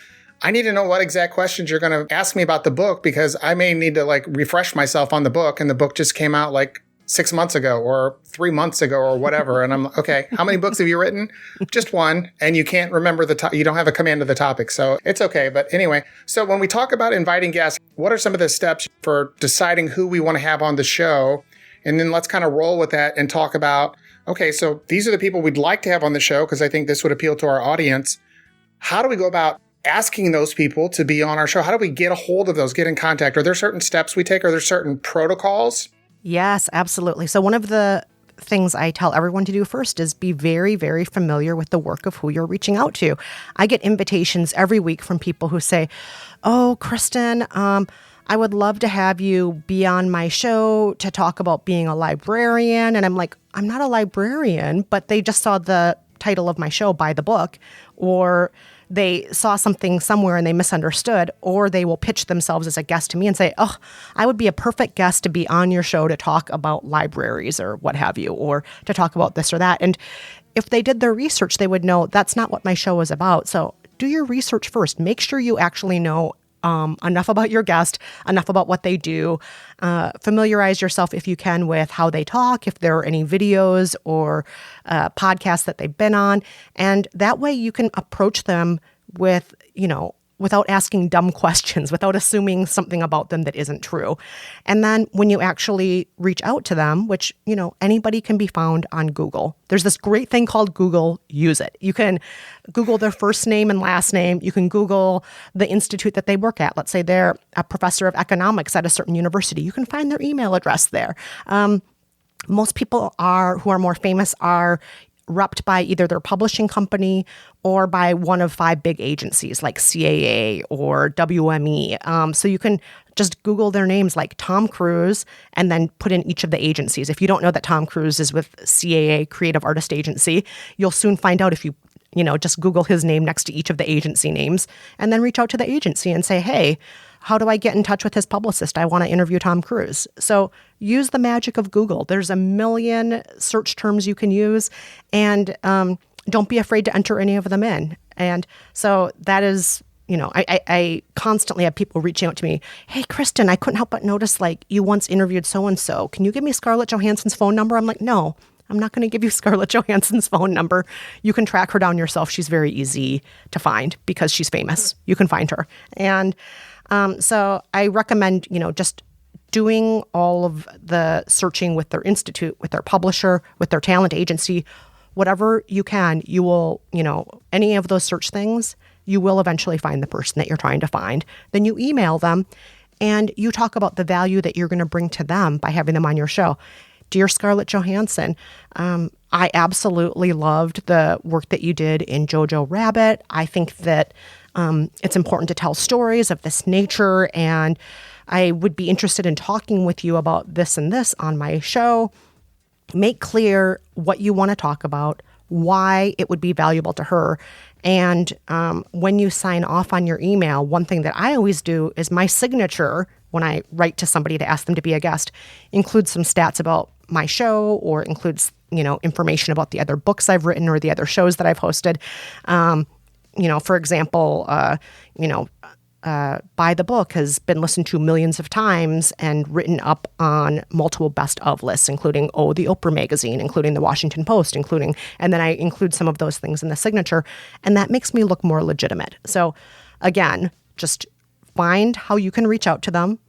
S2: I need to know what exact questions you're going to ask me about the book, because I may need to refresh myself on the book, and the book just came out 6 months ago or 3 months ago or whatever. And I'm okay, how many books have you written? Just one. And you can't remember you don't have a command of the topic. So it's okay. But anyway, so when we talk about inviting guests, what are some of the steps for deciding who we want to have on the show? And then let's kind of roll with that and talk about, okay, so these are the people we'd like to have on the show, because I think this would appeal to our audience. How do we go about asking those people to be on our show? How do we get a hold of those, get in contact? Are there certain steps we take? Are there certain protocols?
S1: Yes, absolutely. So one of the things I tell everyone to do first is be very, very familiar with the work of who you're reaching out to. I get invitations every week from people who say, oh, Kristin, I would love to have you be on my show to talk about being a librarian. And I'm like, I'm not a librarian, but they just saw the title of my show, Buy the Book, or they saw something somewhere and they misunderstood, or they will pitch themselves as a guest to me and say, oh, I would be a perfect guest to be on your show to talk about libraries or what have you, or to talk about this or that. And if they did their research, they would know that's not what my show is about. So do your research first. Make sure you actually know enough about your guest, enough about what they do. Familiarize yourself, if you can, with how they talk, if there are any videos or podcasts that they've been on. And that way you can approach them with, without asking dumb questions, without assuming something about them that isn't true. And then when you actually reach out to them, which, anybody can be found on Google. There's this great thing called Google. Use it. You can Google their first name and last name. You can Google the institute that they work at. Let's say they're a professor of economics at a certain university. You can find their email address there. Most people who are more famous are repped by either their publishing company or by one of 5 big agencies like CAA or WME. So you can just Google their names like Tom Cruise and then put in each of the agencies. If you don't know that Tom Cruise is with CAA, Creative Artist Agency, you'll soon find out if you just Google his name next to each of the agency names and then reach out to the agency and say, hey, how do I get in touch with his publicist? I want to interview Tom Cruise. So use the magic of Google. There's a million search terms you can use, and don't be afraid to enter any of them in. And so that is, I constantly have people reaching out to me. Hey, Kristin, I couldn't help but notice, you once interviewed so-and-so. Can you give me Scarlett Johansson's phone number? I'm like, no, I'm not going to give you Scarlett Johansson's phone number. You can track her down yourself. She's very easy to find because she's famous. You can find her. And so I recommend, just doing all of the searching with their institute, with their publisher, with their talent agency, whatever you can, you will, any of those search things, you will eventually find the person that you're trying to find. Then you email them and you talk about the value that you're going to bring to them by having them on your show. Dear Scarlett Johansson, I absolutely loved the work that you did in Jojo Rabbit. I think that it's important to tell stories of this nature, and I would be interested in talking with you about this and this on my show. Make clear what you want to talk about, why it would be valuable to her. And when you sign off on your email, one thing that I always do is my signature, when I write to somebody to ask them to be a guest, includes some stats about my show or includes, information about the other books I've written or the other shows that I've hosted. For example, Buy the Book has been listened to millions of times and written up on multiple best of lists, including the Oprah magazine, including the Washington Post, and then I include some of those things in the signature, and that makes me look more legitimate. So again, just find how you can reach out to them,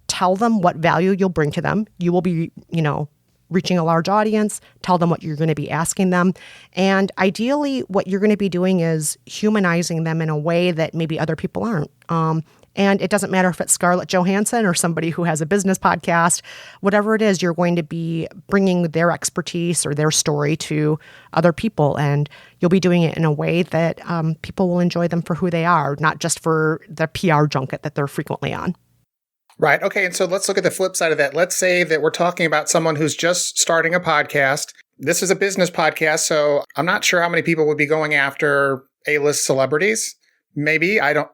S1: tell them what value you'll bring to them. You will be, reaching a large audience, tell them what you're going to be asking them. And ideally, what you're going to be doing is humanizing them in a way that maybe other people aren't. And it doesn't matter if it's Scarlett Johansson or somebody who has a business podcast, whatever it is, you're going to be bringing their expertise or their story to other people. And you'll be doing it in a way that people will enjoy them for who they are, not just for the PR junket that they're frequently on.
S2: Right. Okay. And so let's look at the flip side of that. Let's say that we're talking about someone who's just starting a podcast. This is a business podcast, so I'm not sure how many people would be going after A-list celebrities. Maybe. I don't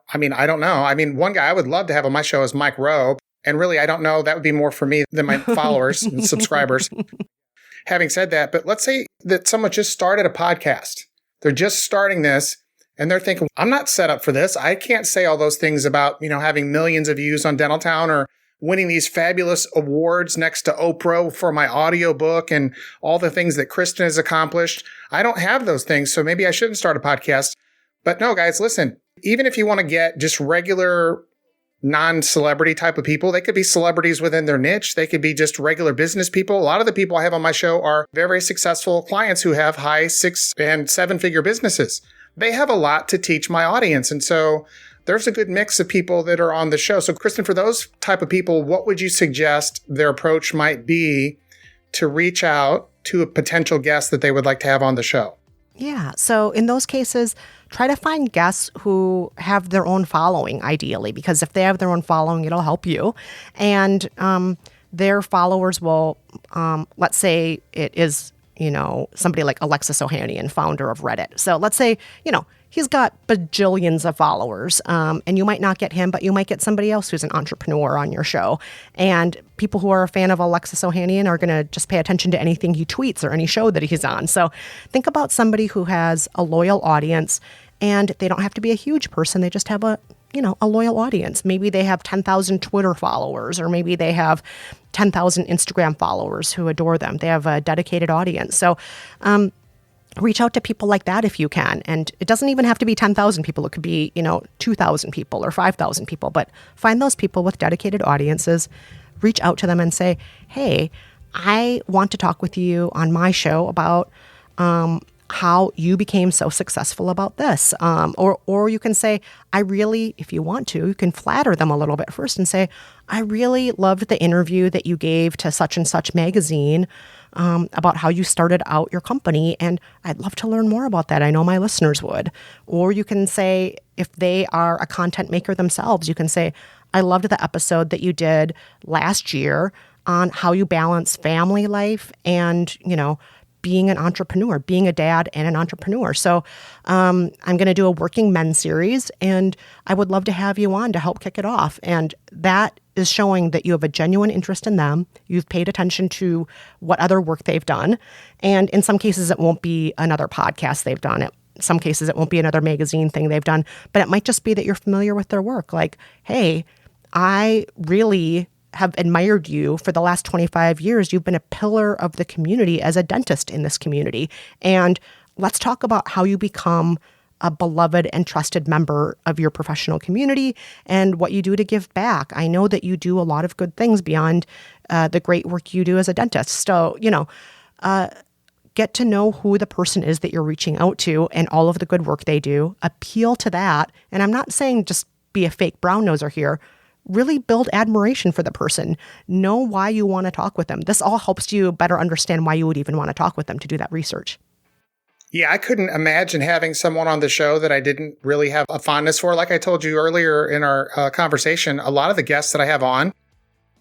S2: know. One guy I would love to have on my show is Mike Rowe. And really, I don't know. That would be more for me than my followers and subscribers. Having said that, but let's say that someone just started a podcast. They're just starting this. And they're thinking, I'm not set up for this. I can't say all those things about, having millions of views on Dentaltown or winning these fabulous awards next to Oprah for my audiobook and all the things that Kristin has accomplished. I don't have those things, so maybe I shouldn't start a podcast. But no, guys, listen, even if you want to get just regular non-celebrity type of people, they could be celebrities within their niche. They could be just regular business people. A lot of the people I have on my show are very successful clients who have high 6- and 7-figure businesses. They have a lot to teach my audience. And so there's a good mix of people that are on the show. So Kristin, for those type of people, what would you suggest their approach might be to reach out to a potential guest that they would like to have on the show?
S1: Yeah. So in those cases, try to find guests who have their own following, ideally, because if they have their own following, it'll help you. And their followers will, let's say it is somebody like Alexis Ohanian, founder of Reddit. So let's say, he's got bajillions of followers, and you might not get him, but you might get somebody else who's an entrepreneur on your show. And people who are a fan of Alexis Ohanian are going to just pay attention to anything he tweets or any show that he's on. So think about somebody who has a loyal audience, and they don't have to be a huge person. They just have a a loyal audience. Maybe they have 10,000 Twitter followers, or maybe they have 10,000 Instagram followers who adore them. They have a dedicated audience. So reach out to people like that if you can. And it doesn't even have to be 10,000 people. It could be, 2,000 people or 5,000 people. But find those people with dedicated audiences, reach out to them and say, hey, I want to talk with you on my show about how you became so successful about this. Or you can say, if you want to, you can flatter them a little bit first and say, I really loved the interview that you gave to such and such magazine about how you started out your company, and I'd love to learn more about that. I know my listeners would. Or you can say, if they are a content maker themselves, you can say, I loved the episode that you did last year on how you balance family life and, being an entrepreneur, being a dad and an entrepreneur. So I'm going to do a working men series, and I would love to have you on to help kick it off. And that is showing that you have a genuine interest in them. You've paid attention to what other work they've done. And in some cases, it won't be another podcast they've done. In some cases, it won't be another magazine thing they've done, but it might just be that you're familiar with their work. Like, hey, I really have admired you for the last 25 years. You've been a pillar of the community as a dentist in this community. And let's talk about how you become a beloved and trusted member of your professional community and what you do to give back. I know that you do a lot of good things beyond the great work you do as a dentist. So, get to know who the person is that you're reaching out to and all of the good work they do. Appeal to that. And I'm not saying just be a fake brown noser here. Really build admiration for the person. Know why you want to talk with them. This all helps you better understand why you would even want to talk with them to do that research.
S2: Yeah, I couldn't imagine having someone on the show that I didn't really have a fondness for. Like I told you earlier in our conversation, a lot of the guests that I have on,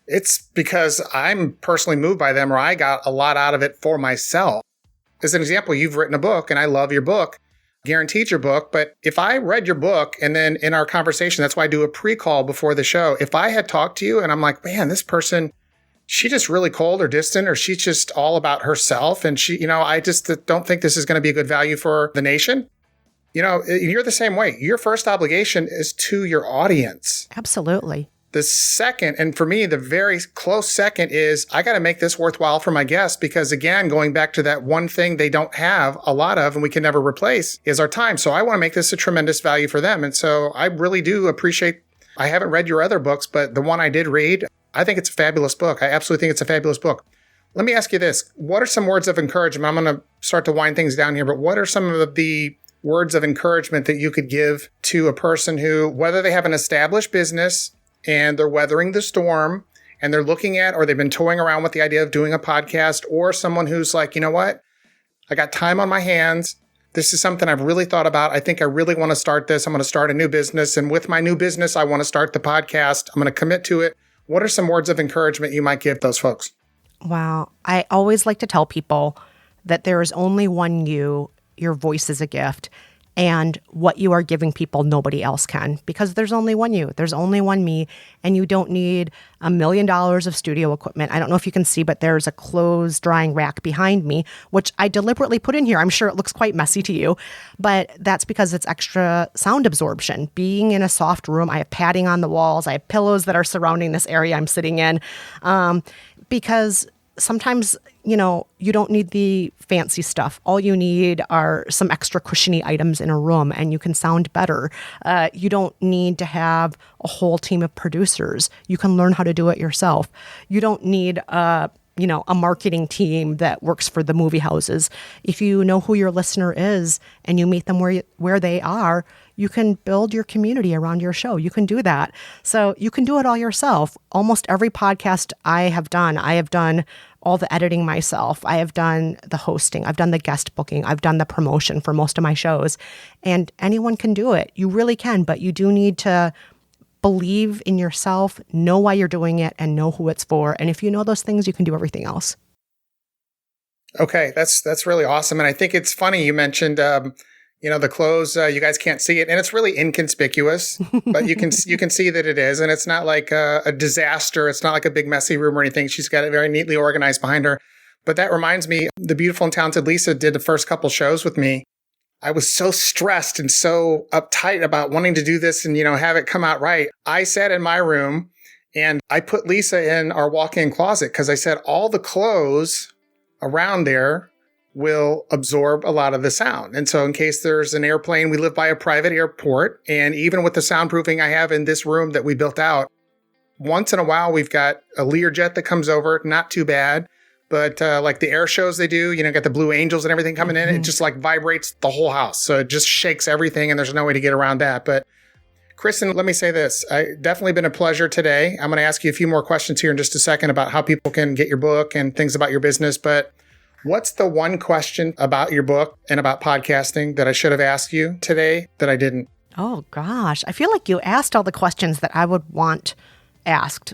S2: it's because I'm personally moved by them, or I got a lot out of it for myself. As an example, you've written a book, and I love your book. Guaranteed your book. But if I read your book and then in our conversation, that's why I do a pre-call before the show. If I had talked to you and I'm like, man, this person, she's just really cold or distant, or she's just all about herself, and I just don't think this is going to be a good value for the nation. You're the same way. Your first obligation is to your audience.
S1: Absolutely.
S2: The second, and for me, the very close second, is I got to make this worthwhile for my guests, because again, going back to that one thing they don't have a lot of and we can never replace is our time. So I want to make this a tremendous value for them. And so I really do appreciate, I haven't read your other books, but the one I did read, I think it's a fabulous book. I absolutely think it's a fabulous book. Let me ask you this. What are some words of encouragement? I'm going to start to wind things down here, but what are some of the words of encouragement that you could give to a person who, whether they have an established business and they're weathering the storm and they're looking at, or they've been toying around with the idea of doing a podcast, or someone who's like, you know what? I got time on my hands. This is something I've really thought about. I think I really want to start this. I'm going to start a new business. And with my new business, I want to start the podcast. I'm going to commit to it. What are some words of encouragement you might give those folks?
S1: Wow. I always like to tell people that there is only one you. Your voice is a gift. And what you are giving people, nobody else can, because there's only one you. There's only one me, and you don't need $1 million of studio equipment. I don't know if you can see, but there's a clothes drying rack behind me, which I deliberately put in here. I'm sure it looks quite messy to you, but that's because it's extra sound absorption. Being in a soft room, I have padding on the walls. I have pillows that are surrounding this area I'm sitting in, because sometimes, you don't need the fancy stuff. All you need are some extra cushiony items in a room, and you can sound better. You don't need to have a whole team of producers. You can learn how to do it yourself. You don't need a marketing team that works for the movie houses. If you know who your listener is and you meet them where they are, you can build your community around your show. You can do that. So you can do it all yourself. Almost every podcast I have done all the editing myself. I have done the hosting. I've done the guest booking. I've done the promotion for most of my shows. And anyone can do it. You really can, but you do need to believe in yourself, know why you're doing it, and know who it's for. And if you know those things, you can do everything else.
S2: Okay, that's really awesome. And I think it's funny you mentioned the clothes, you guys can't see it, and it's really inconspicuous, but you can see that it is, and it's not like a disaster. It's not like a big messy room or anything. She's got it very neatly organized behind her. But that reminds me, the beautiful and talented Lisa did the first couple shows with me I was so stressed and so uptight about wanting to do this and, have it come out right. I sat in my room and I put Lisa in our walk-in closet because I said all the clothes around there will absorb a lot of the sound. And so in case there's an airplane, we live by a private airport. And even with the soundproofing I have in this room that we built out, once in a while, we've got a Learjet that comes over, not too bad. But like the air shows they do, got the Blue Angels and everything coming in. It just like vibrates the whole house. So it just shakes everything and there's no way to get around that. But Kristen, let me say this. Definitely been a pleasure today. I'm going to ask you a few more questions here in just a second about how people can get your book and things about your business. But what's the one question about your book and about podcasting that I should have asked you today that I didn't?
S1: Oh, gosh. I feel like you asked all the questions that I would want asked.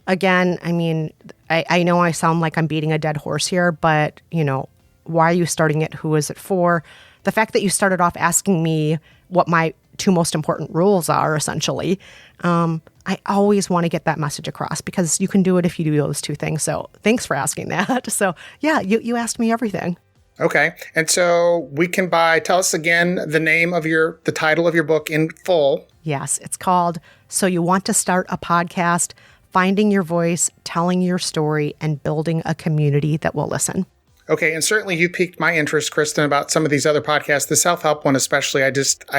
S1: Again, I mean, I know I sound like I'm beating a dead horse here, but, why are you starting it? Who is it for? The fact that you started off asking me what my two most important rules are, essentially, I always want to get that message across because you can do it if you do those two things. So thanks for asking that. So yeah, you asked me everything.
S2: Okay. And so we can tell us again the name of the title of your book in full.
S1: Yes, it's called So You Want to Start a Podcast, Finding Your Voice, Telling Your Story, and Building a Community That Will Listen.
S2: Okay. And certainly you piqued my interest, Kristen, about some of these other podcasts, the self-help one especially. I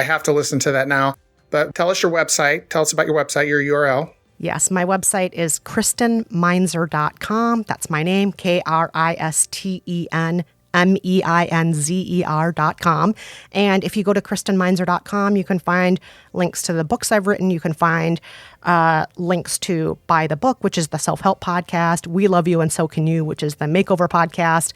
S2: have to listen to that now. But tell us your website. Tell us about your website, your URL.
S1: Yes, my website is KristenMeinzer.com. That's my name, KristenMeinzer.com. And if you go to KristenMeinzer.com, you can find links to the books I've written. You can find links to Buy the Book, which is the self-help podcast, We Love You and So Can You, which is the makeover podcast,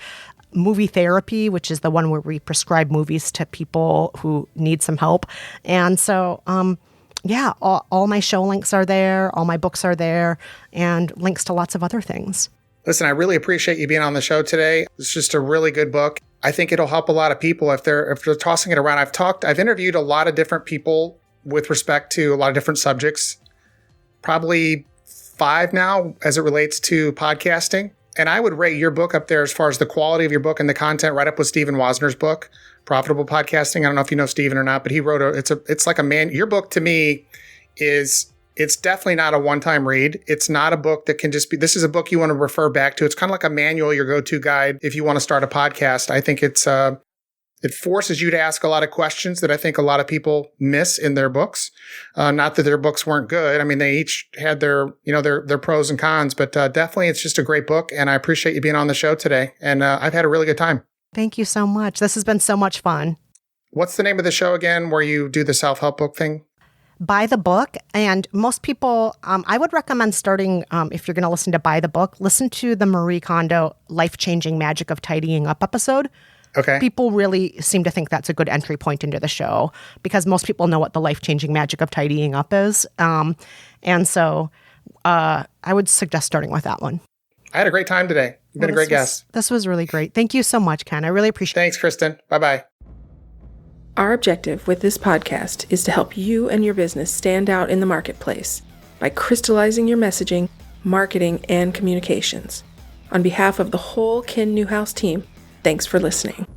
S1: Movie Therapy, which is the one where we prescribe movies to people who need some help. And so, all my show links are there, all my books are there, and links to lots of other things.
S2: Listen, I really appreciate you being on the show today. It's just a really good book. I think it'll help a lot of people if they're tossing it around. I've interviewed a lot of different people with respect to a lot of different subjects, probably 5 now as it relates to podcasting. And I would rate your book up there as far as the quality of your book and the content, right up with Stephen Wozner's book, Profitable Podcasting. I don't know if you know Stephen or not, but he wrote your book to me it's definitely not a one-time read. It's not a book that can just be, this is a book you want to refer back to. It's kind of like a manual, your go-to guide if you want to start a podcast. I think it forces you to ask a lot of questions that I think a lot of people miss in their books. Not that their books weren't good. I mean, they each had their pros and cons, but definitely it's just a great book. And I appreciate you being on the show today. And I've had a really good time.
S1: Thank you so much. This has been so much fun.
S2: What's the name of the show again where you do the self-help book thing?
S1: Buy the Book. And most people, I would recommend starting, if you're going to listen to Buy the Book, listen to the Marie Kondo Life-Changing Magic of Tidying Up episode.
S2: Okay.
S1: People really seem to think that's a good entry point into the show because most people know what the life-changing magic of tidying up is. And so I would suggest starting with that one.
S2: I had a great time today. You've been a great guest.
S1: This was really great. Thank you so much, Ken. I really appreciate it.
S2: Thanks, Kristen. Bye-bye.
S11: Our objective with this podcast is to help you and your business stand out in the marketplace by crystallizing your messaging, marketing, and communications. On behalf of the whole Ken Newhouse team, thanks for listening.